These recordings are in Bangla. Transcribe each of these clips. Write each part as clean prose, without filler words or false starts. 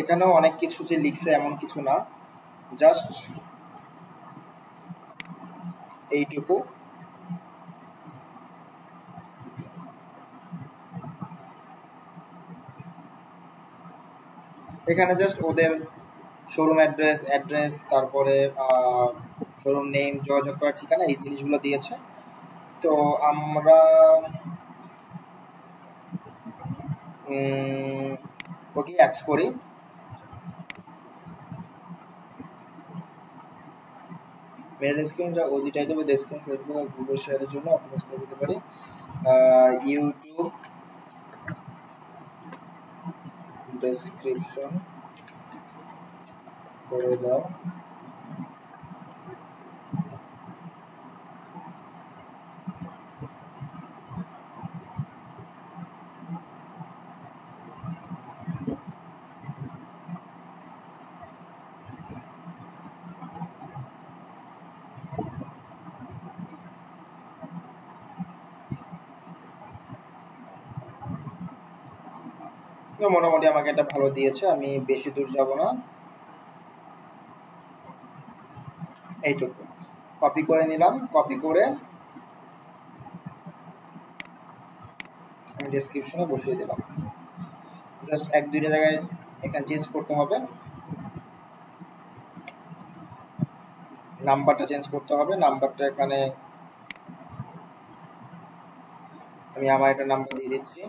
এখানেও অনেক কিছু যে লিখছে এমন কিছু না, জাস্ট এইটুকু। এখানে জাস্ট ওদের শোরুম অ্যাড্রেস, তারপরে শোরুম নেম, যোগাযোগ করার ঠিকানা, এই জিনিসগুলো দিয়েছে। তো আমরা ওকে অ্যাক্স করি। মেল ডেসক্রিপশন যা ওজি টাইটেল বা ডেসক্রিপশন ফেসবুক আর গুগল শেয়ারের জন্য অপশন করে দিতে পারি। ইউটিউব ডেসক্রিপশন করে দাও। মোটামুটি আমাকে এটা ভালো দিয়েছে, আমি বেশি দূর যাব না। এইটুকু কপি করে নিলাম, কপি করে আমি ডেসক্রিপশনে বসিয়ে দিলাম। জাস্ট এক দুইটা জায়গায় এখানে চেঞ্জ করতে হবে, নাম্বারটা চেঞ্জ করতে হবে। নাম্বারটা এখানে আমি আমার একটা নাম্বার দিয়ে দিচ্ছি,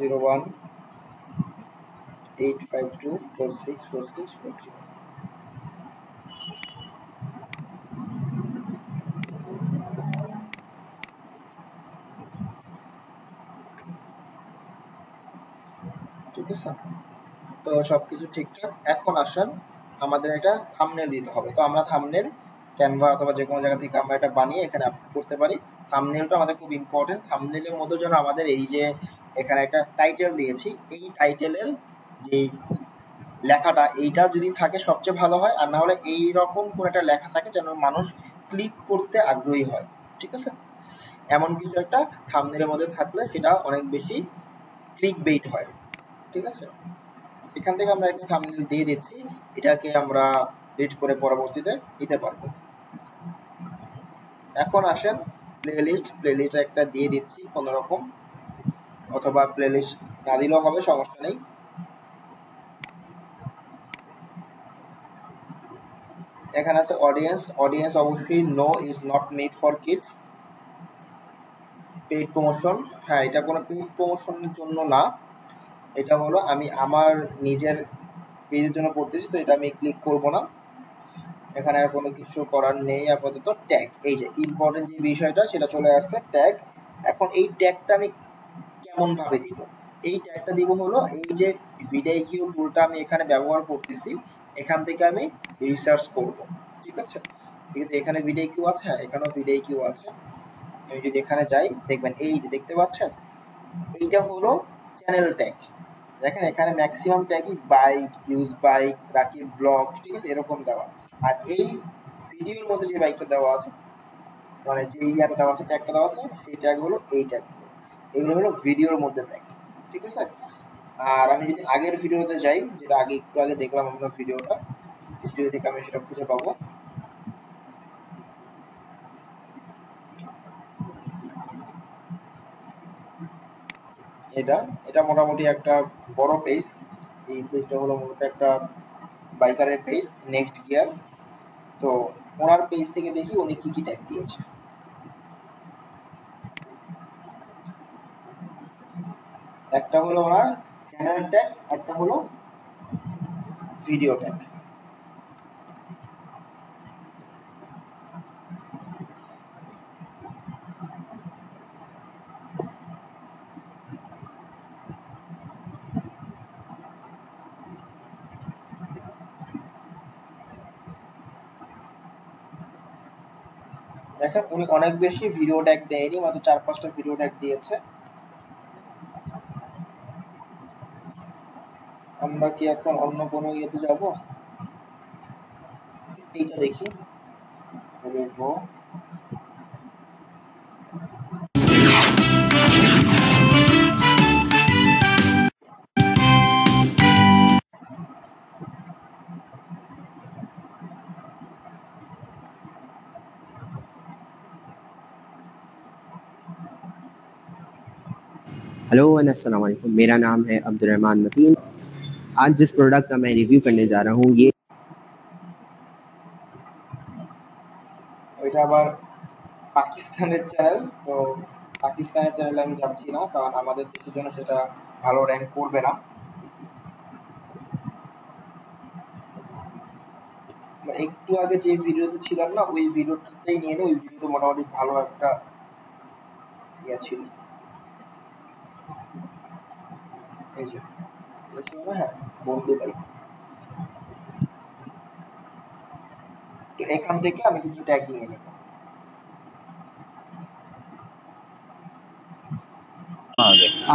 01-852-464640। ঠিক আছে, তো সবকিছু ঠিকঠাক। এখন আসেন আমাদের একটা থাম্বনেল দিতে হবে। তো আমরা থাম্বনেল ক্যানভা অথবা যে কোনো জায়গা থেকে আমরা এটা বানিয়ে এখানে আপলোড করতে পারি। থাম্বনেলটা আমাদের খুব ইম্পর্টেন্ট। থাম্বনেলের মধ্যে যেন আমাদের এই যে এখানে একটা টাইটেল দিয়েছি, এই টাইটেলের যে লেখাটা এইটা যদি থাকে সবচেয়ে ভালো হয়, আর না হলে এইরকম কোনো একটা লেখা থাকে যেন মানুষ ক্লিক করতে আগ্রহী হয়। ঠিক আছে, এমন কিছু একটা থাম্বনেলের মধ্যে থাকলে সেটা অনেক বেশি ক্লিক বেইট হয়। ঠিক আছে, এখান থেকে আমরা একটা থাম্বনেল দিয়ে দিচ্ছি, এটাকে আমরা এডিট করে পরবর্তীতে দিতে পারবো। এখন আসেন প্লেলিস্ট একটা দিয়ে দিচ্ছি কোনো রকম, অথবা প্লেলিস্ট না দিলেও হবে, সমস্যা নেই। এখানে আছে অডিয়েন্স অবশ্যই no is not made for kids. Paid promotion, হ্যাঁ এটা কোনো পেইড প্রমোশনের জন্য না, এটা হলো আমি আমার নিজের পেজের জন্য করতেছি, তো এটা আমি ক্লিক করব না। এখানে আর কোনো কিছু করার নেই আপাতত। ট্যাগ, এই যে ইম্পর্টেন্ট যে বিষয়টা সেটা চলে আসছে, ট্যাগ। এখন এই ট্যাগটা আমি কেমন ভাবে দিব? এই ট্যাগটা দিব হলো এই যে ভিডিও টুলটা আমি এখানে ব্যবহার করতেছি, এখান থেকে আমি রিসার্চ করব। ঠিক আছে, ঠিক আছে, এখানে ভিডিও আছে, হ্যাঁ এখানেও ভিডিও আছে। আমি যদি এখানে যাই দেখবেন এই যে দেখতে পাচ্ছেন এইটা হলো চ্যানেল ট্যাগ। দেখেন এখানে ম্যাক্সিমাম ট্যাগই bike, use bike, Rakib blog, ঠিক আছে এরকম দেওয়া। আর এই ভিডিওর মধ্যে যে বাইকটা দেওয়া আছে, মানে যে ইয়াটা দেওয়া আছে, ট্যাগটা দেওয়া আছে, সেই ট্যাগ হলো এই ট্যাগ। এগুলো হলো ভিডিওর মধ্যে ট্যাগ। ঠিক আছে, আর আমি যদি আগের ভিডিওতে যাই, যেটা আগে একটু আগে দেখলাম আমরা ভিডিওটা, হিস্ট্রি থেকে আমি সেটা খুঁজে পাবো। এটা এটা মোটামুটি একটা বড় পেজ। এই পেজটা হলো মূলত একটা বাইকারের পেজ, নেক্সট গিয়ার। তো ওনার পেজ থেকে দেখি উনি কি কি ট্যাগ দিয়েছে। একটা হলো ওনার চ্যানেল ট্যাগ, একটা হলো ভিডিও ট্যাগ। দেখেন উনি অনেক বেশি ভিডিও ট্যাগ দেয়নি, মাত্র 4-5টা ভিডিও ট্যাগ দিয়েছে। আমরা কি এখন অন্য কোনো ইয়েতে যাব? এইটা দেখি, রেভো। हेलो एंड अस्सलाम वालेकुम। मेरा नाम है अब्दुर्रहमान मतीन। आज जिस प्रोडक्ट का मैं रिव्यू करने जा रहा हूँ ये ওইটা আবার পাকিস্তানের চ্যানেল, তো পাকিস্তানের চ্যানেলে আমি যাচ্ছি না, কারণ আমাদের দেশের জন্য সেটা ভালো র্যাঙ্ক করবে না। একটু আগে যে ভিডিওতে ছিলাম না, ওই ভিডিওটাই নিয়ে নে, ওই ভিডিওতে মোটামুটি ভালো একটা ইয়ে ছিল। এই যে বলেছিল না, হ্যাঁ, বন্ধু ভাই। তো এখান থেকে আমি কিছু ট্যাগ নিয়ে নেব।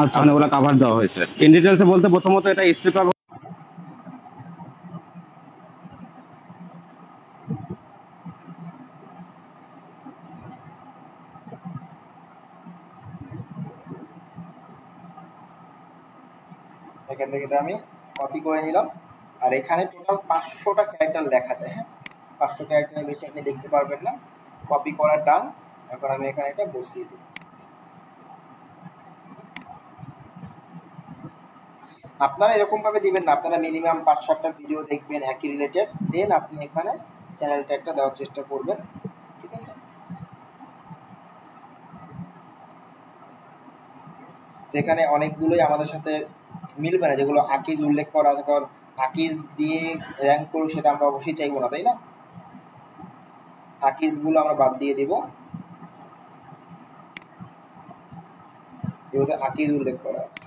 আচ্ছা, মানে ওগুলা কাভার দেওয়া হয়েছে। ইন ডিটেলসে বলতে প্রথমত এটা স্ট্রিপ এখান থেকে এটা আমি কপি করে নিলাম। আর এখানে টোটাল 500টা ক্যারেক্টার লেখা যায়। হ্যাঁ, 500 ক্যারেক্টারের বেশি আপনি দেখতে পারবেন না। কপি করার ডান। এখন আমি এখানে এটা বসিয়ে দিই। আপনারা এরকম ভাবে দিবেন না, আপনারা মিনিমাম 5-7টা ভিডিও দেখবেন একই রিলেটেড, দেন আপনি এখানে চ্যানেল ট্যাগটা দেওয়ার চেষ্টা করবেন। ঠিক আছে? তো এখানে অনেকগুলোই আমাদের সাথে মিলবে না, যেগুলো আকিজ উল্লেখ করা আছে, কারণ আকিজ দিয়ে র্যাঙ্ক করুক সেটা আমরা অবশ্যই চাইবো না, তাই না? আকিজগুলো আমরা বাদ দিয়ে দিব, যেহেতু আকিজ উল্লেখ করা আছে।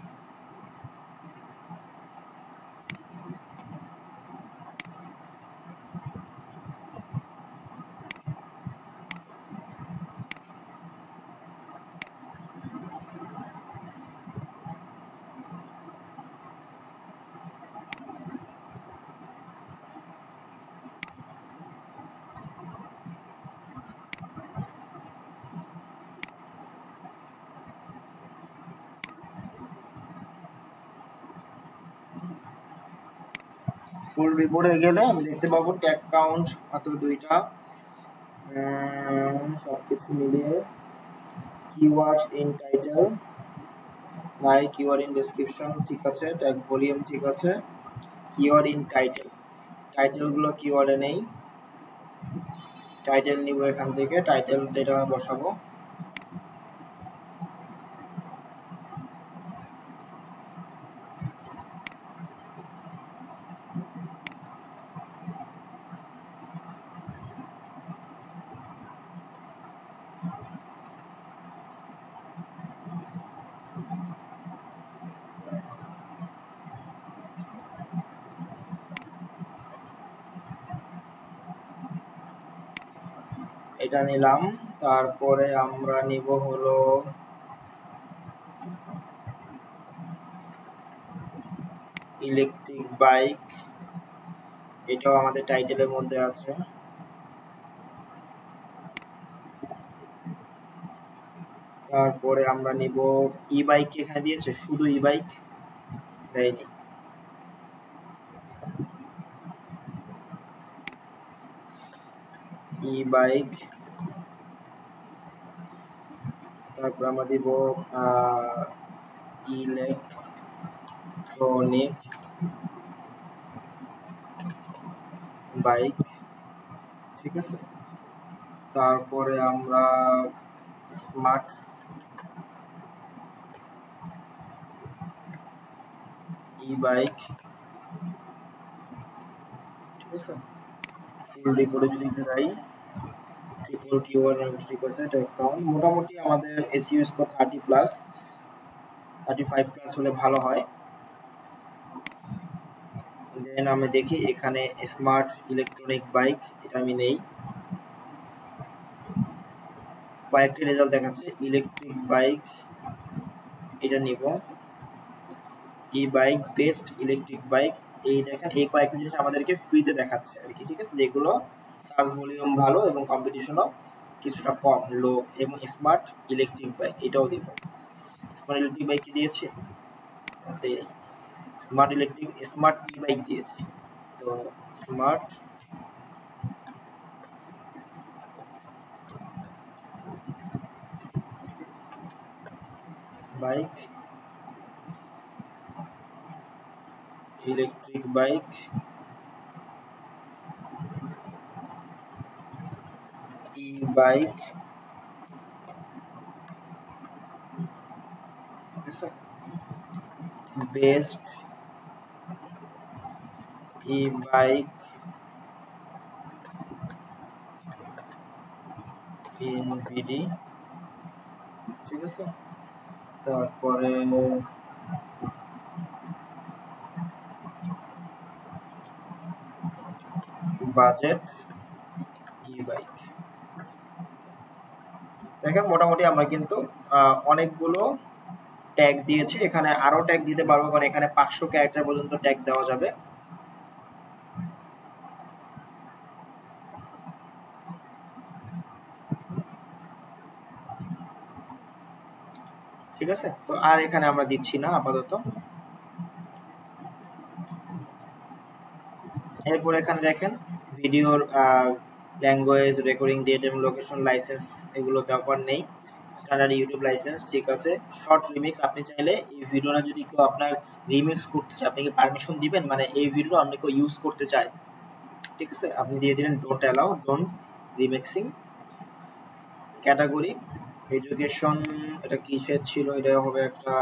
ফুল রিপোর্টে গেলে আমি দেখতে পাবো ট্যাগ কাউন্ট মাত্র 2টা, সবকিছু মিলিয়ে। কিওয়ার্ডস ইন টাইটেল নাই, কিওয়ার্ড ইন ডেসক্রিপশন ঠিক আছে, ট্যাগ ভলিউম ঠিক আছে। কিওয়ার্ড ইন টাইটেল, টাইটেলগুলো কিওয়ার্ডে নেই। টাইটেল নিব এখান থেকে, টাইটেল এটা বসাবো। এটা নিলাম। তারপরে আমরা নিব হলো ইলেকট্রিক বাইক, এটাও আমাদের টাইটেলের মধ্যে আছে। তারপরে আমরা নিব ই বাইক, এখানে দিয়েছে শুধু ই বাইক দেয়নি। ই বাইক, তারপর আমরা দিব ইলেকট্রনিক বাইক, ঠিক আছে। তারপরে আমরা স্মার্ট ই বাইক, ঠিক আছে। ফুল রিপোর্টে যদি যাই, ঠিক আছে, এটা অ্যাকাউন্ট মোটামুটি আমাদের এসইও স্কোর 30+, 35+ হলে ভালো হয়। দেন আমি দেখি এখানে স্মার্ট ইলেকট্রনিক বাইক, এটা আমি নেই। কয়েকটি রেজাল্ট দেখাচ্ছে। ইলেকট্রিক বাইক এটা নিব। ই বাইক, বেস্ট ইলেকট্রিক বাইক, এই দেখেন এই কয়েকটা জিনিস আমাদেরকে ফ্রিতে দেখাচ্ছে আর কি, ঠিক আছে, যেগুলো সার্চ ভলিউম ভালো এবং কম্পিটিশনও কিছুটা কম, লো। এবং স্মার্ট ইলেকট্রিক বাইক এটাও দিব। স্মার্ট ইলেকট্রিক বাইক কি দিয়েছে? স্মার্ট ইলেকট্রিক, স্মার্ট ই বাইক দিয়েছি। তো smart bike electric bike, E bike, best E bike in BD, ঠিক আছে। তারপরে বাজেট ই বাইক। দেখেন মোটামুটি আমরা কিন্তু অনেকগুলো ট্যাগ দিয়েছি, এখানে আরো ট্যাগ দিতে পারবো, কারণ এখানে 500 ক্যারেক্টার পর্যন্ত ট্যাগ দেওয়া যাবে। ঠিক আছে, তো আর এখানে আমরা দিচ্ছি না আপাতত। এরপর এখানে দেখেন ভিডিওর ল্যাঙ্গুয়েজ, রেকর্ডিং ডেট এবং লোকেশন লাইসেন্স এগুলো দরকার নেই। স্ট্যান্ডার্ড ইউটিউব লাইসেন্স, ঠিক আছে। শর্ট রিমিক্স, আপনি চাইলে এই ভিডিওটা যদি কেউ আপনার রিমিক্স করতে চায়, আপনি কি পারমিশন দিবেন, মানে এই ভিডিও আপনি কেউ ইউজ করতে চায়, ঠিক আছে, আপনি দিয়ে দিলেন don't allow, don't remixing. Category education, এটা কিসের ছিল, এটা হবে একটা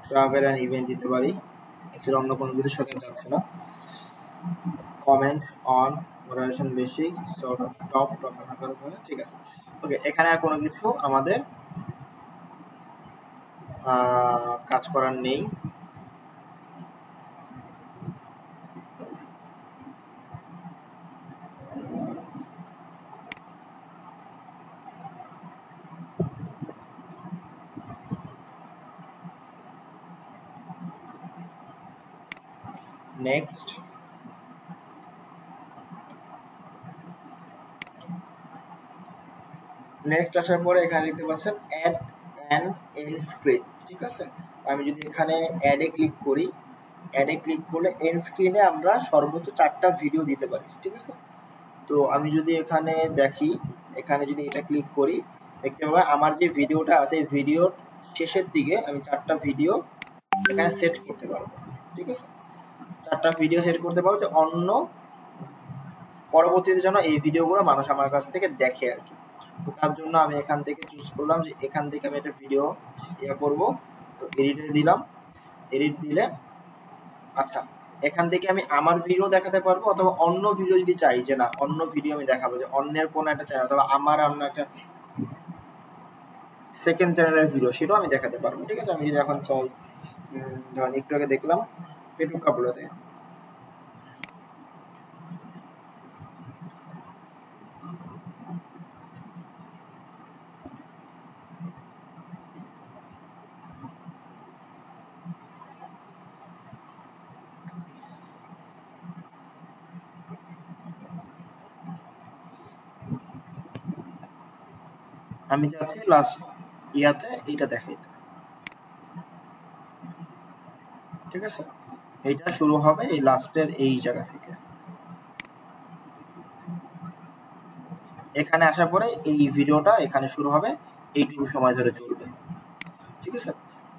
ট্রাভেল অ্যান্ড ইভেন্ট দিতে পারি, এছাড়া অন্য কোনো কিছুর সাথে যাচ্ছে না। Comment on moderation basic sort of top থাকার উপরে, ঠিক আছে। ওকে, এখানে আর কোনো কিছু আমাদের কাজ করার নেই। নেক্সট, নেক্সট আসার পরে এখানে দেখতে পাচ্ছেন অ্যাড অ্যান্ড এন্ড স্ক্রিন, ঠিক আছে। আমি যদি এখানে অ্যাডে ক্লিক করি, অ্যাডে ক্লিক করলে এন্ড স্ক্রিনে আমরা সর্বোচ্চ 4টা ভিডিও দিতে পারি, ঠিক আছে। তো আমি যদি এখানে দেখি, এখানে যদি এটা ক্লিক করি, দেখতে পাবেন আমার যে ভিডিওটা আছে এই ভিডিওর শেষের দিকে আমি 4টা ভিডিও এখানে সেট করতে পারবো, ঠিক আছে। 4টা ভিডিও সেট করতে পারবো যে অন্য পরবর্তীতে যেন এই ভিডিওগুলো মানুষ আমার কাছ থেকে দেখে আর কি। তো তার জন্য আমি এখান থেকে চুজ করলাম যে এখান থেকে আমি একটা ভিডিও করব। তো এডিটে দিলাম, এডিট দিলে আচ্ছা এখান থেকে আমি আমার ভিডিও দেখাতে পারবো, অথবা অন্য ভিডিও যদি চাই যে না অন্য ভিডিও আমি দেখাবো, যে অন্যের কোনো একটা চ্যানেল অথবা আমার অন্য একটা সেকেন্ড চ্যানেলের ভিডিও, সেটাও আমি দেখাতে পারবো, ঠিক আছে। আমি যদি এখন চাই, ধরেন একটু আগে দেখলাম পেটুক কাপড়াতে, আমি চাচ্ছি লাস্ট ইয়াতে এইটা দেখাইতে, ঠিক আছে। এইটা শুরু হবে এই লাস্টের এই জায়গা থেকে, এখানে আসার পরে এই ভিডিওটা এখানে শুরু হবে, এইটুকু সময় ধরে চলবে, ঠিক আছে।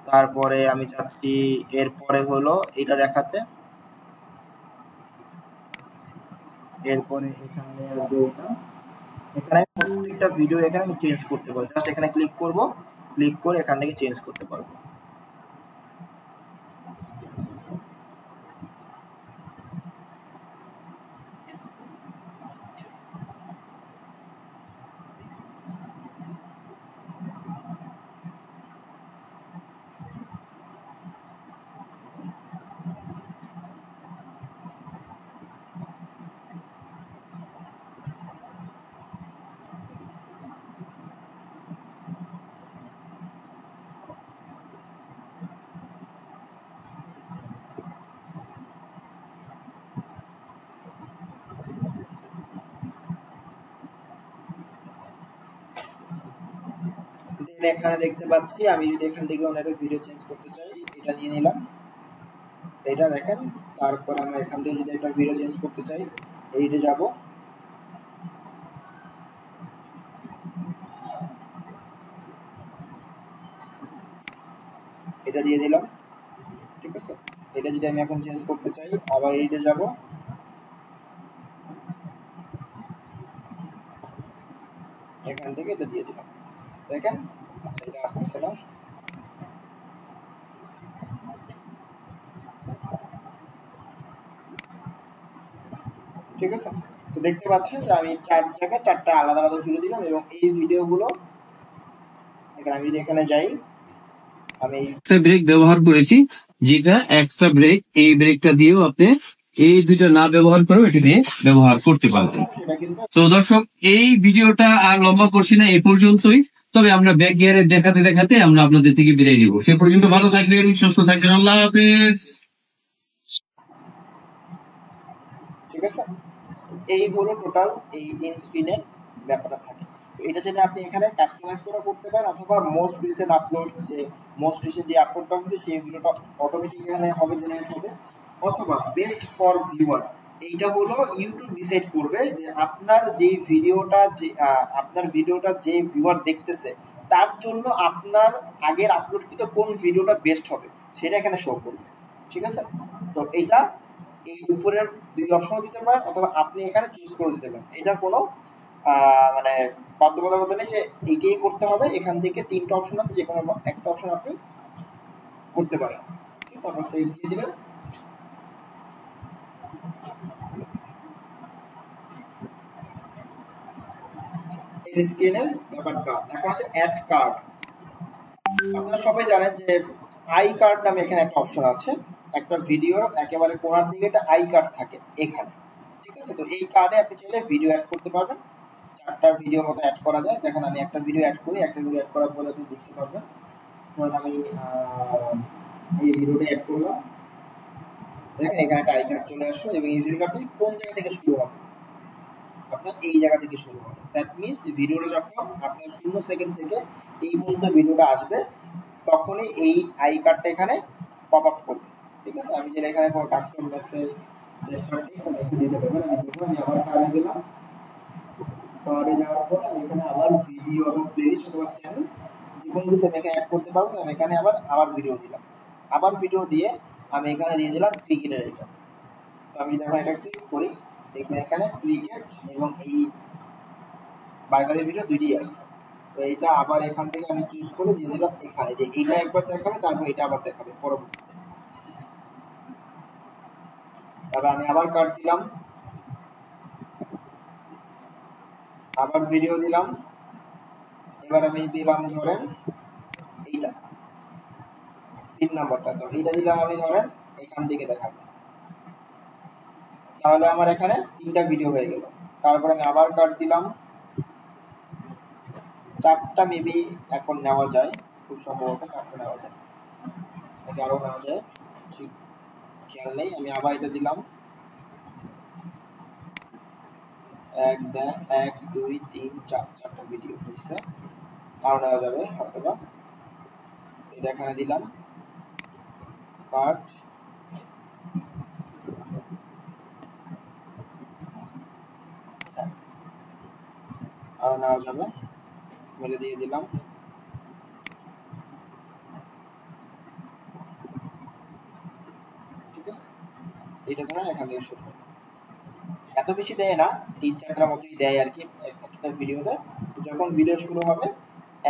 তারপরে আমি চাচ্ছি এরপরে হলো এটা দেখাতে, এরপরে এখানে আসবে এটা, এখানে প্রত্যেকটা ভিডিও এখানে আমি চেঞ্জ করতে পারবো, জাস্ট এখানে ক্লিক করব, ক্লিক করে এখান থেকে চেঞ্জ করতে পারবো। দেন এখানে দেখতে পাচ্ছি আমি যদি এখান থেকে অন্য একটা ভিডিও চেঞ্জ করতে চাই, এটা নিয়ে নিলাম, এটা দেখেন। তারপর আমরা এখান থেকে যদি একটা ভিডিও চেঞ্জ করতে চাই, এডিটে যাব, এটা দিয়ে দিলাম, ঠিক আছে। এটা যদি আমি এখন চেঞ্জ করতে চাই, আবার এডিটে যাব, এখান থেকে এটা দিয়ে দিলাম, দেখেন এটা আসতেছে না। ঠিক আছে, তো দেখতে পাচ্ছেন যে আমি 4 জায়গায় 4টা আলাদা আলাদা ভিডিও দিলাম, এবং এই ভিডিওগুলো এখানে আমি যদি এখানে যাই, আমি এক্সট্রা ব্রেক ব্যবহার করেছি, যেটা এক্সট্রা ব্রেক, এই ব্রেকটা দিয়েও আপনি এই দুইটা না ব্যবহার করেও এটি দিয়ে ব্যবহার করতে পারবেন। সেটা কিন্তু তো দর্শক, এই ভিডিওটা আর লম্বা করছি না, এই পর্যন্তই। তবে আমরা ব্যাক গিয়ারে দেখাতে দেখাতে আমরা আপনাদের থেকে বিদায় নিব। সে পর্যন্ত ভালো থাকবেন, সুস্থ থাকবেন, আল্লাহ হাফেজ। ঠিক আছে, তো এই হলো টোটাল এই ইনস্পিনের ব্যাপারটা থাকে। তো এটা যদি আপনি এখানে কাস্টমাইজ করে করতে পারেন, অথবা মোস্ট রিসেন্ট আপলোড, যে মোস্ট রিসেন্ট যে আপলোডটা হচ্ছে সেই ভিডিওটা অটোমেটিক এখানে হবে, জেনারেট হবে। অথবা বেস্ট ফর ভিউয়ার, এইটা হলো ইউটিউব ডিসাইড করবে যে আপনার যে ভিডিওটা, যে আপনার ভিডিওটা যে ভিউয়ার দেখতেছে তার জন্য আপনার আগের আপলোডকৃত কোন ভিডিওটা বেস্ট হবে সেটা এখানে শো করবে। ঠিক আছে, তো এইটা এই উপরের 2 অপশনও দিতে পারেন, অথবা আপনি এখানে চুজ করে দিতে পারেন। এটা কোনো মানে বাধ্যবাধকতা নেই যে এইটাই করতে হবে, এখান থেকে 3টা অপশন আছে, যে কোনো একটা অপশন আপনি করতে পারেন। তারপর সেভ দিয়ে দিলেন। এই স্ক্রিনের ব্যাপারটা এখন আছে অ্যাড কার্ড। আপনারা সবাই জানেন যে আই কার্ড নামে এখানে একটা অপশন আছে, একটা ভিডিওর একেবারে কোণার দিকে একটা আই কার্ড থাকে এখানে। ঠিক আছে, তো এই কার্ডে আপনি চাইলে ভিডিও অ্যাড করতে পারবেন, 4টা ভিডিও মতো অ্যাড করা যায়। দেখেন আমি একটা ভিডিও অ্যাড করি, একটা ভিডিও অ্যাড করার পরে আপনি বুঝতে পারবেন। ধরুন আমি এই ভিডিওটা অ্যাড করলাম, দেখেন এখানে একটা আই কার্ড চলে আসলো, এবং এই ভিডিওটা আপনি কোন জায়গা থেকে শুরু হবে, আপনার এই জায়গা থেকে শুরু হবে। দ্যাট মিনস ভিডিওটা যখন আপনার 0 সেকেন্ড থেকে এই পর্যন্ত ভিডিওটা আসবে, তখনই এই আই কার্ডটা এখানে পপ আপ করবে। ঠিক আছে, আমি যেটা এখানে কোনো কাস্টম মেসেজ দিতে পারবেন, আমি দেখুন আমি আবার কার্ডে গেলাম, কার্ডে যাওয়ার পরে আমি এখানে আবার ভিডিও অথবা প্লেলিস্ট অথবা চ্যানেল যে কোনো কিছু আমি এখানে অ্যাড করতে পারবো। আমি এখানে আবার ভিডিও দিলাম, আবার ভিডিও দিয়ে আমি এখানে দিয়ে দিলাম ক্রিকেটের এটা। তো আমি যদি এখন এটা ক্লিক করি, দেখবেন এখানে ক্রিকেট এবং এই বার্গারের ভিডিও দুইটি আসছে। তো এইটা আবার এখান থেকে আমি চুজ করে দিয়ে দিলাম এখানে, যে এইটা একবার দেখাবে, তারপর এটা আবার দেখাবে পরবর্তীতে। তারপর আমি আবার কাট দিলাম, আবার ভিডিও দিলাম, এবার আমি দিলাম ধরেন এইটা 3 নাম্বারটা, তো এইটা দিলাম আমি ধরেন এখান থেকে দেখাবে, তাহলে আমার এখানে 3টা ভিডিও হয়ে গেল। তারপর আমি আবার কাট দিলাম, 4টা মেবি এখন নেওয়া যায়, খুব সম্ভবত 4টা নেওয়া যায়, এটা আরও নেওয়া যায়, ঠিক খেয়াল নেই। আমি আবার এটা দিলাম 1 2 3 4, 4টা ভিডিও হয়েছে, আরও নেওয়া যাবে হয়তোবা। এটা এখানে দিলাম কাট, আরও নেওয়া যাবে, মেরে দিয়ে দিলাম। ঠিক আছে, এটা ধরেন এখান থেকে শুরু হবে, এত বেশি দেয় না, 3-4টার মতোই দেয় আর কি একটা ভিডিওতে। যখন ভিডিও শুরু হবে,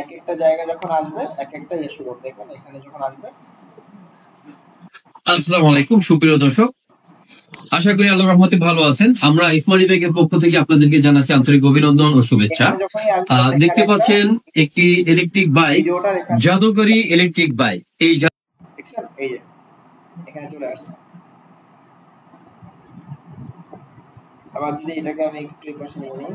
এক একটা জায়গায় যখন আসবে, এক একটা ইয়ে শুরু হবে, দেখবেন এখানে যখন আসবে। আসসালামু আলাইকুম সুপ্রিয় দর্শক, আশা করি আল্লাহর রহমতে ভালো আছেন। আমরা স্মার্ট ব্যাগের পক্ষ থেকে আপনাদেরকে জানাচ্ছি আন্তরিক অভিনন্দন ও শুভেচ্ছা। এখানে যখনই আসবে দেখতে পাচ্ছেন একটি ইলেকট্রিক বাইক, ভিডিওটার এখানে জাদুকরী ইলেকট্রিক বাইক। এই দেখছেন, এই যে এখানে চলে আসছে। আবার যদি এটাকে আমি একটু এই পাশে নিয়ে নিই,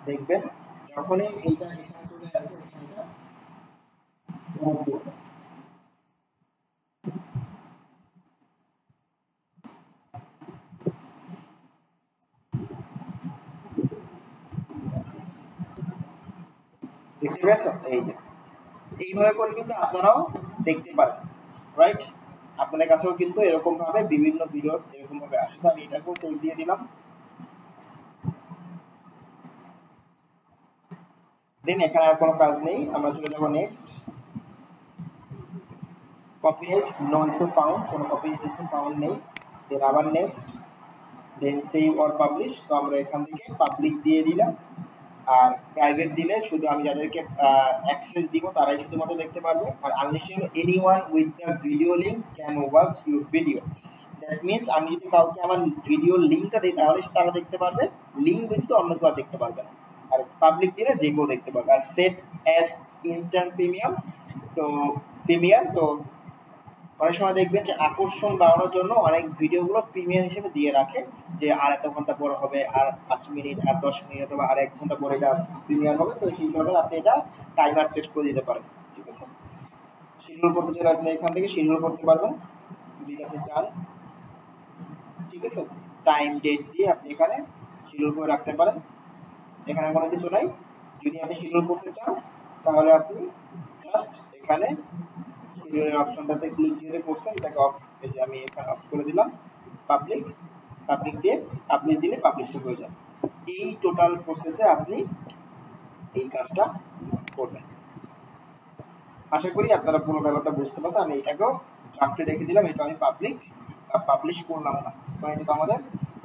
দেখবেন যখনই এইটা এখানে চলে আসবে, এখানে এটা পপ করবে। দেখতে পাচ্ছেন, এই যে এইভাবে করে কিন্তু আপনারাও দেখতে পারেন, রাইট। আপনাদের কাছেও কিন্তু এরকম ভাবে বিভিন্ন ভিডিও এরকম ভাবে আসে। তো আমি এটাকেও সেভ দিয়ে দিলাম। দেন এখানে আর কোনো কাজ নেই, আমরা চলে যাবো next. Copyright no issue found, কোনো কপিরাইট ইস্যু ফাউন্ড নেই। দেন আবার next, then save or publish. তো আমরা এখান থেকে পাবলিক দিয়ে দিলাম। আর প্রাইভেট দিলে শুধু আমি যাদেরকে অ্যাক্সেস দিব তারাই শুধুমাত্র দেখতে পারবে। আর unless anyone with the video link can watch your video. That means আমি যদি কাউকে আমার ভিডিও লিঙ্কটা দিই তাহলে তারা দেখতে পারবে, লিঙ্ক ব্যতীত অন্য কেউ দেখতে পারবে না। আর পাবলিক দিলে যে কেউ দেখতে পারবে। আর সেট অ্যাজ ইনস্ট্যান্ট প্রিমিয়াম, তো প্রিমিয়ার তো অনেক সময় দেখবেন যে আকর্ষণ বাড়ানোর জন্য অনেক ভিডিওগুলো প্রিমিয়াম হিসেবে দিয়ে রাখে, যে আর এত ঘন্টা পরে হবে, আর 5 মিনিট, আর 10 মিনিট, অথবা আর 1 ঘন্টা পরে এটা প্রিমিয়াম হবে। তো সেইভাবে আপনি এটা টাইমার সেট করে দিতে পারেন। ঠিক আছে, শিডিউল করতে চাইলে আপনি এখান থেকে শিডিউল করতে পারবেন যদি আপনি চান। ঠিক আছে, টাইম ডেট দিয়ে আপনি এখানে শিডিউল করে রাখতে পারেন। এখানে কোনো কিছু নাই। যদি আপনি শিডিউল করতে চান তাহলে আপনি জাস্ট এখানে শিডিউলের অপশনটাতে ক্লিক দিয়ে করছেন, এটাকে অফ, এই যে আমি এখানে অফ করে দিলাম। পাবলিক, পাবলিক দিয়ে পাবলিশ দিলে পাবলিশড হয়ে যাবে। এই টোটাল প্রসেসে আপনি এই কাজটা করবেন। আশা করি আপনারা পুরো ব্যাপারটা বুঝতে পারছেন। আমি এটাকেও ড্রাফটে রেখে দিলাম, এটা আমি পাবলিশ করলাম না, কারণ এটা আমাদের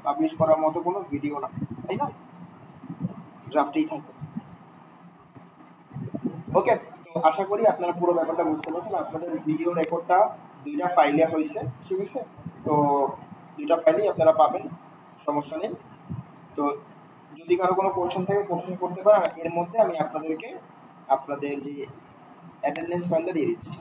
পাবলিশ করার মতো কোনো ভিডিও না, তাই না? ড্রাফটেই থাকবে। ওকে, তো আশা করি আপনারা পুরো ব্যাপারটা বুঝতে পারছেন। আপনাদের ভিডিও রেকর্ডটা 2টা ফাইলে হয়েছে, ঠিক আছে? তো 2টা ফাইলেই আপনারা পাবেন, সমস্যা নেই। তো যদি কারো কোনো কোশ্চেন থাকে কোশ্চেন করতে পারেন। আর এর মধ্যে আমি আপনাদেরকে আপনাদের যে অ্যাটেন্ডেন্স ফাইলটা দিয়ে দিচ্ছি।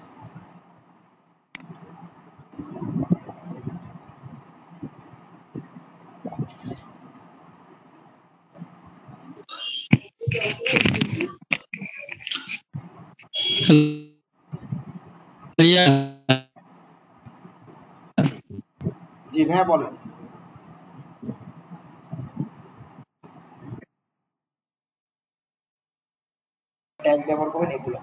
জি ভাইয়া বলেন। ট্যাগ ব্যবহার করবেন এগুলো।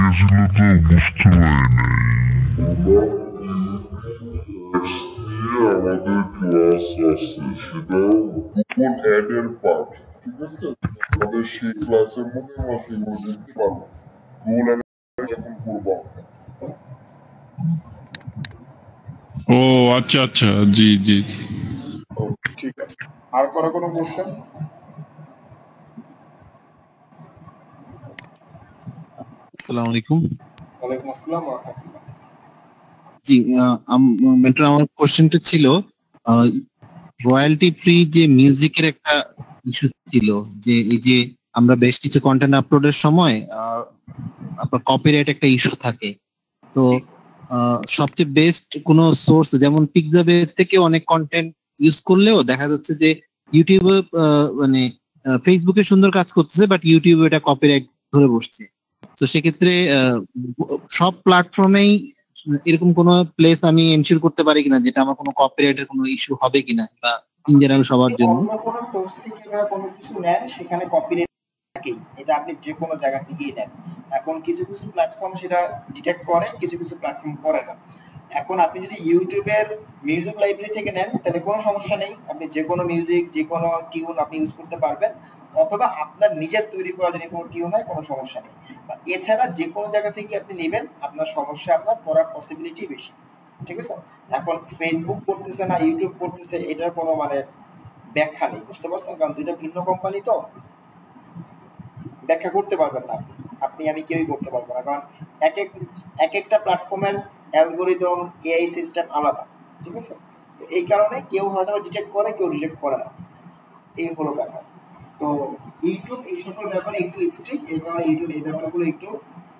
কথা কেটে গেছিল তো বুঝতে পারি নাই। নিয়ে আমাদের ক্লাস আছে, সেটা গুগল অ্যাডের পার্ট, ঠিক আছে? আমাদের সেই ক্লাসের মধ্যে আমরা সেগুলো দেখতে পারবো গুগল অ্যাড যখন করবো আমরা। ও আচ্ছা আচ্ছা, জি জি জি। ঠিক আছে, আর কোনো কোশ্চেন? আসসালামু আলাইকুম। ওয়ালাইকুম আসসালাম ওয়া রাহমাতুল্লাহ। জি, মেন্টর, আমার কোশ্চেনটা ছিল রয়্যালটি ফ্রি যে মিউজিকের একটা ইস্যু ছিল, যে এই যে আমরা বেশ কিছু কন্টেন্ট আপলোডের সময় আপনার কপিরাইট একটা ইস্যু থাকে। তো সবচেয়ে বেস্ট কোন সোর্স, যেমন পিক্সাবে থেকে অনেক কন্টেন্ট ইউজ করলেও দেখা যাচ্ছে যে ইউটিউবে মানে ফেসবুকে সুন্দর কাজ করতেছে, বাট ইউটিউবে এটা কপিরাইট ধরে বসছে। তো সেক্ষেত্রে সব প্ল্যাটফর্মেই এরকম কোনো প্লেস আমি এনশিওর করতে পারি কিনা যেটা আমার কোনো কপিরাইটের কোনো ইস্যু হবে কিনা, বা ইন জেনারেল সবার জন্য। অন্য কোনো সোর্স থেকে বা কোনো কিছু নেন সেখানে কপিরাইট থাকেই, এটা আপনি যে কোনো জায়গা থেকেই নেন। এখন কিছু কিছু প্ল্যাটফর্ম সেটা ডিটেক্ট করে, কিছু কিছু প্ল্যাটফর্ম করে না। এখন আপনি যদি ইউটিউবের মিউজিক লাইব্রেরি থেকে নেন তাহলে কোনো সমস্যা নেই, আপনি যে কোনো মিউজিক, যে কোনো টিউন আপনি ইউজ করতে পারবেন। অথবা আপনার নিজের তৈরি করা যদি কোনো টিউন হয় কোনো সমস্যা নেই। এছাড়া যে কোনো জায়গা থেকে আপনি নেবেন আপনার সমস্যা আপনার পড়ার পসিবিলিটি বেশি, ঠিক আছে? এখন ফেসবুক করতেছে না ইউটিউব করতেছে এটার কোনো মানে ব্যাখ্যা নেই, বুঝতে পারছেন? কারণ দুইটা ভিন্ন কোম্পানি, তো ব্যাখ্যা করতে পারবেন না আপনি, আমি কেউই করতে পারবো না। কারণ এক একটা প্ল্যাটফর্মের অ্যালগোরিদম, এআই সিস্টেম আলাদা, ঠিক আছে? তো এই কারণে কেউ হয়তো ডিটেক্ট করে, কেউ ডিটেক্ট করে না, এই হলো ব্যাপার। তো ইউটিউব এই সকল ব্যাপারে একটু স্ট্রিক্ট, এই কারণে ইউটিউব এই ব্যাপারগুলো একটু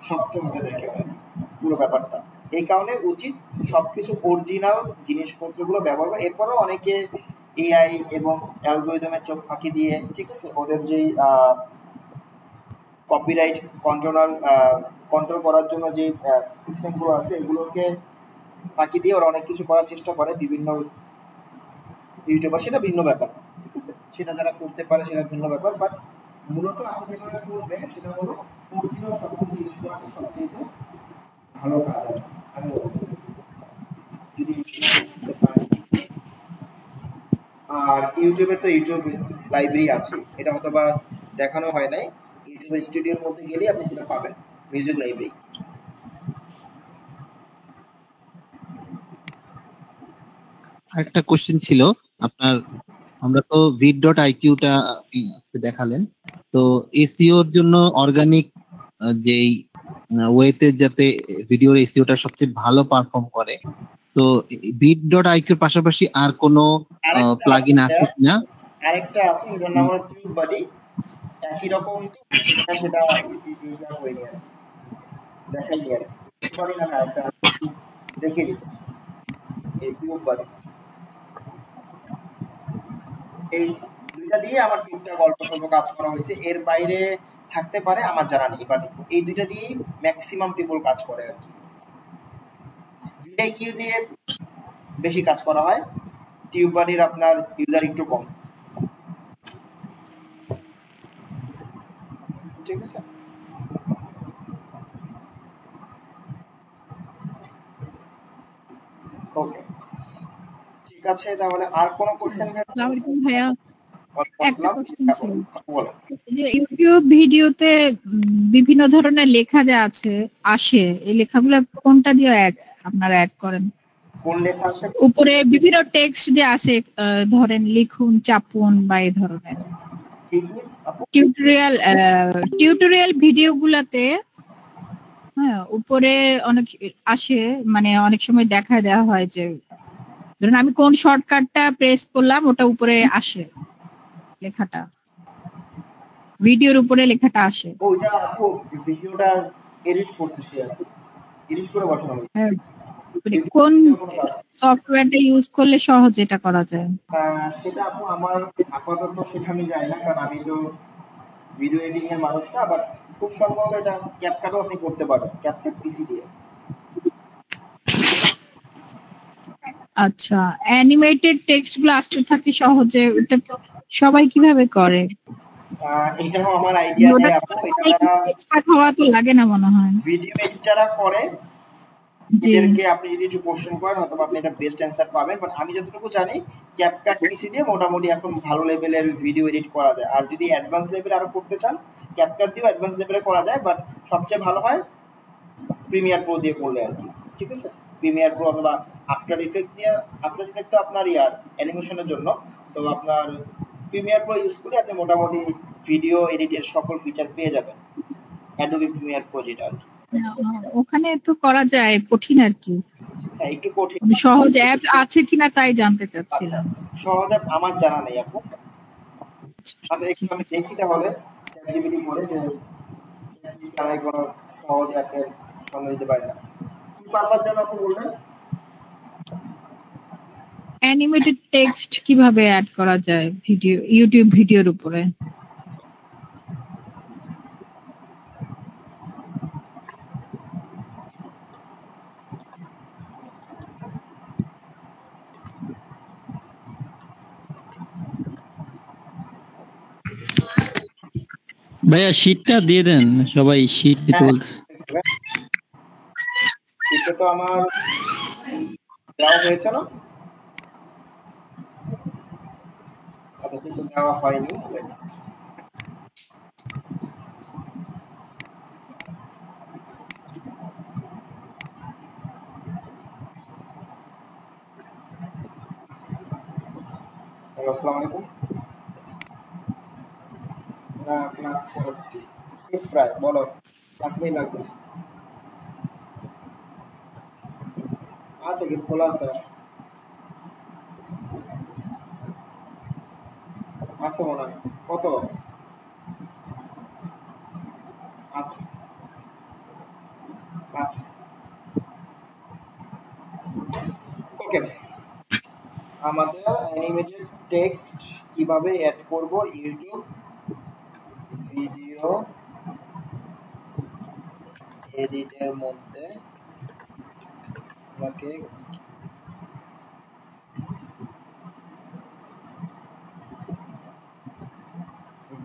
শক্ত হাতে দেখে আর কি পুরো ব্যাপারটা। এই কারণে উচিত সবকিছু অরিজিনাল জিনিসপত্রগুলো ব্যবহার করে। এরপরেও অনেকে এআই এবং অ্যালগোরিদমের চোখ ফাঁকি দিয়ে, ঠিক আছে, ওদের যেই কপিরাইট কন্ট্রোল করার জন্য যে সিস্টেমগুলো আছে এগুলোকে ফাঁকি দিয়ে ওরা অনেক কিছু করার চেষ্টা করে বিভিন্ন ইউটিউবার, সেটা ভিন্ন ব্যাপার, ঠিক আছে, সেটা যারা করতে পারে সেটা ভিন্ন ব্যাপার। বাট মূলত আপনি যেভাবে করবেন সেটা হলো অরিজিনাল সবকিছু ইউজ করাটা সবচেয়ে ভালো কাজ হবে আমি মনে করি, যদি করতে পারেন। আর ইউটিউবের তো ইউটিউব লাইব্রেরি আছে, এটা হয়তো বা দেখানো হয় নাই, ইউটিউবের স্টুডিওর মধ্যে গেলেই আপনি সেটা পাবেন, মিউজিক লাইব্রেরি। আরেকটা কোশ্চেন ছিল আপনার, আমরা তো vid.iq-টা আপনি আজকে দেখালেন, তো এসইওর জন্য অর্গানিক যেই ওয়েতে যাতে ভিডিওর এসইওটা সবচেয়ে ভালো পারফর্ম করে, সো vid.iq-র পাশাপাশি আর কোনো প্লাগইন আছে কিনা? আরেকটা আছে, এটার নাম হলো টিউব বাডি, একই রকম সেটা হয়নি আর দেখাইনি আর কি, বাডি নামে আরেকটা দেখে দিতে, এই টিউব বাডি, এই দুইটা দিয়ে আমার তিনটা গল্প স্বল্প কাজ করা হয়েছে, এর বাইরে থাকতে পারে আমার জানা নেই, বাট এই দুইটা দিয়ে ম্যাক্সিমাম পিপল কাজ করে আর কি। ভিআইকিউ দিয়ে বেশি কাজ করা হয়, টিউব বাডির আপনার ইউজার একটু কম, ঠিক আছে। ওকে, ঠিক আছে, তাহলে আর কোনো কোশ্চেন? আসসালামু আলাইকুম ভাইয়া, একটা কোশ্চেন ছিল বলেন। যে ইউটিউব ভিডিওতে বিভিন্ন ধরনের লেখা যে আসে, এই লেখাগুলো কোনটা দিয়ে আপনারা অ্যাড করেন? কোন লেখা আছে? উপরে বিভিন্ন টেক্সট যে আসে, ধরেন লিখুন, চাপুন বা এই ধরনের কি কি আপু? টিউটোরিয়াল ভিডিওগুলোতে, হ্যাঁ, উপরে অনেক আসে, মানে অনেক সময় দেখা দেওয়া হয় যে ধরুন আমি কোন শর্টকাটটা প্রেস করলাম ওটা উপরে আসে, লেখাটা ভিডিওর উপরে লেখাটা আসে। ওইটা আপু ভিডিওটা এডিট করতেছি আর কি, এডিট করে বসানো হয়েছে। হ্যাঁ, মানে কোন সফটওয়্যারটা ইউজ করলে সহজ এটা করা যায়? সেটা আপু আমার আপাতত সেটা আমি জানি না, কারণ আমি তো ভিডিও এডিটিং এর মানুষ না, বাট খুব সম্ভবত এটা ক্যাপকাটও আপনি করতে পারবেন, ক্যাপকাট পিসি দিয়ে। আচ্ছা, অ্যানিমেটেড টেক্সট গুলো আসতে থাকে সহজে, ওটা সবাই কিভাবে করে? এটাও আমার আইডিয়া নেই আপু, এটা যারা এক্সপার্ট হওয়া তো লাগে না মনে হয়। ভিডিও এডিট যারা করে জি, এদেরকে আপনি যদি কিছু কোশ্চেন করেন হয়তো আপনি এটা বেস্ট অ্যান্সার পাবেন, বাট আমি যতটুকু জানি ক্যাপকাট পিসি দিয়ে মোটামুটি এখন ভালো লেভেলের ভিডিও এডিট করা যায়। আর যদি অ্যাডভান্স লেভেলে আরো করতে চান ক্যাপকাট দিয়েও অ্যাডভান্স লেভেলে করা যায়, বাট সবচেয়ে ভালো হয় প্রিমিয়ার প্রো দিয়ে করলে আর কি, ঠিক আছে। প্রিমিয়ার প্রো অথবা আফটার ইফেক্ট দিয়ে, আফটার ইফেক্ট তো আপনার অ্যানিমেশনের জন্য, তো আপনার প্রিমিয়ার প্রো ইউজ করে আপনি মোটামুটি ভিডিও এডিটের সকল ফিচার পেয়ে যাবেন, অ্যাডোবি প্রিমিয়ার প্রো যেটা আর কি। ওখানে তো করা যায়, কঠিন আর কি, হ্যাঁ একটু কঠিন। সহজ অ্যাপ আছে কিনা তাই জানতে আচ্ছা, চাচ্ছিলাম। সহজ অ্যাপ আমার জানা নেই আপু। আচ্ছা, একটু আমি দেখি তাহলে চ্যাটজিপিটি করে যে আমি কোনো সহজ অ্যাপের সন্ধান দিতে পারি না। কি পারবার জন্য আপনি বললেন? অ্যানিমেটেড টেক্সট কিভাবে অ্যাড করা যায় ভিডিও, ইউটিউব ভিডিওর উপরে? ভাইয়া শীটটা দিয়ে দেন, সবাই শীট দিতে বলছে। এটা তো আমার দেওয়া হয়েছে না, আচ্ছা কিন্তু দেওয়া হয়নি। আসসালামু আলাইকুম। না ক্লাস করছি, শেষ প্রায়, বলো ক্লাস নেই লাগবে। আচ্ছা গেট খোলা আছে, আছে মনে হয়। কত? আচ্ছা আচ্ছা, ওকে। আমাদের অ্যানিমেটেড টেক্সট কিভাবে অ্যাড করব ইউটিউব ভিডিও এডিটের মধ্যে আমাকে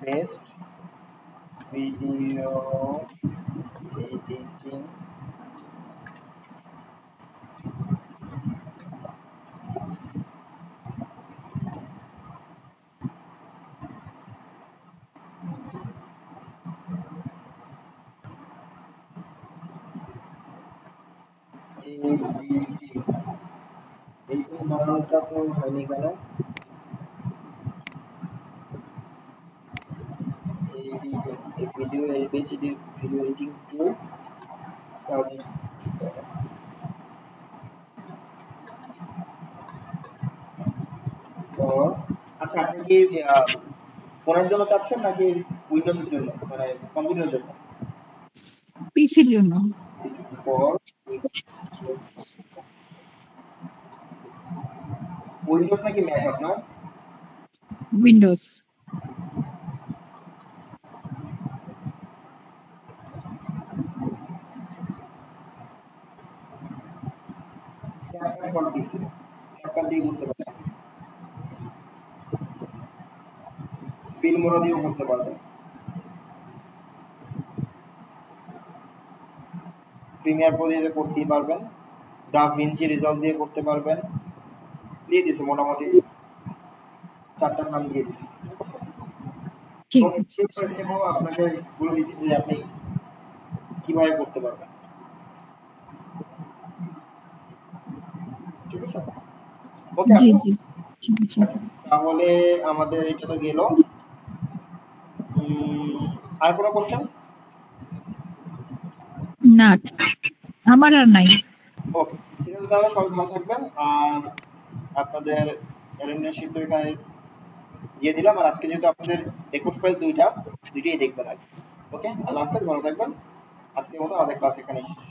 বেস্ট ভিডিও এডিটিং এই বানানোটা তো হয়নি কেন? ভিডিও বেস্ট ভিডিও এডিটিং টুল আচ্ছা, আপনি কি ফোনের জন্য চাচ্ছেন নাকি উইন্ডোজের জন্য, মানে কম্পিউটারের জন্য? পিসির জন্য। ফর উইন্ডোজ নাকি ম্যাক আপনার? Windows. CapCut for PC, CapCut দিয়ে করতে পারবেন, ফিল্মোরা দিয়েও করতে পারবেন, প্রিমিয়ার প্রো দিয়ে করতেই পারবেন, দা ভিঞ্চি রিজলভ দিয়ে করতে পারবেন। দিয়ে দিছে মোটামুটি 4টার নাম দিয়ে দিছে। ঠিক আছে। আপনাকে বলে দিচ্ছি যে আপনি কিভাবে করতে পারবেন। ঠিক আছে, ওকে। জি জি ঠিক আছে। তাহলে আমাদের এটা তো গেল। আর কোনো কোশ্চেন? না, আমার আর নাই। ওকে, ঠিক আছে, তাহলে সবাই ভালো থাকবেন। আর আপনাদের অ্যাটেন্ডেন্স শিট তো এখানে দিয়ে দিলাম। আর আজকে যেহেতু আপনাদের রেকর্ড ফাইল দুইটাই দেখবেন আর কি। ওকে, আল্লাহ হাফেজ, ভালো থাকবেন। আজকের মতো আমাদের ক্লাস এখানে শেষ।